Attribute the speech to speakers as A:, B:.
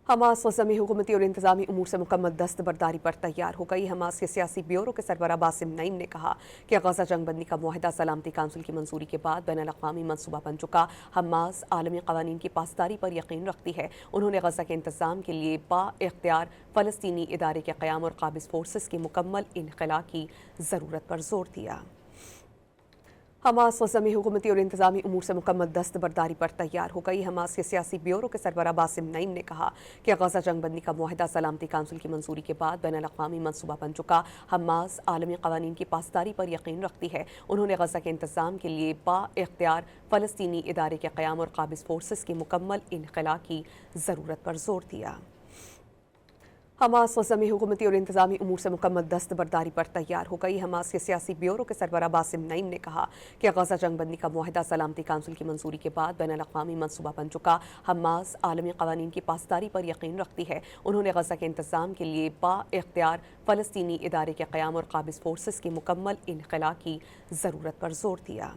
A: Hamas गज़ा में हुकूमती और इंतज़ामी उमूर से मुकम्मल दस्तबरदारी पर तैयार हो गई। हमास के सियासी ब्यूरो के सरबराह बासिम नईम ने कहा कि गज़ा जंग बंदी का मुआहदा सलामती काउंसिल की मंजूरी के बाद बैनुल-अक़वामी मनसूबा बन चुका। हमास आलमी क़वानीन की पासदारी पर यकीन रखती है। उन्होंने गज़ा के इंतज़ाम के लिए बाइख्तियार फ़लस्तीनी इदारे के क़याम और क़ाबिज़ फोर्सेस की मुकम्मल इनख़ला की ज़रूरत पर जोर दिया। हमास गज़ा में हुकूमती और इंतज़ामी उमूर से मुकम्मल दस्तबरदारी पर तैयार हो गई। हमास के सियासी ब्यूरो के सरबराह बासिम नईम ने कहा कि गज़ा जंग बंदी का मुआहदा सलामती काउंसिल की मंजूरी के बाद बैनुल-अक़वामी मनसूबा बन चुका। हमास आलमी क़वानीन की पासदारी पर यकीन रखती है। उन्होंने गज़ा के इंतज़ाम के लिए बाइख्तियार फ़लस्तीनी इदारे के क़याम और क़ाबिज़ फोर्सेस की मुकम्मल इनख़ला की ज़रूरत पर जोर दिया। हमास गज़ा में हुकूमती और इंतज़ामी उमूर से मुकम्मल दस्तबरदारी पर तैयार हो गई। हमास के सियासी ब्यूरो के सरबराह बासिम नईम ने कहा कि गज़ा जंग बंदी का मुआहदा सलामती काउंसिल की मंजूरी के बाद बैनुल-अक़वामी मनसूबा बन चुका। हमास आलमी क़वानीन की पासदारी पर यकीन रखती है। उन्होंने गज़ा के इंतज़ाम के लिए बाइख्तियार फ़लस्तीनी इदारे के क़याम और क़ाबिज़ फोर्सेस की मुकम्मल इनख़ला की ज़रूरत पर जोर दिया।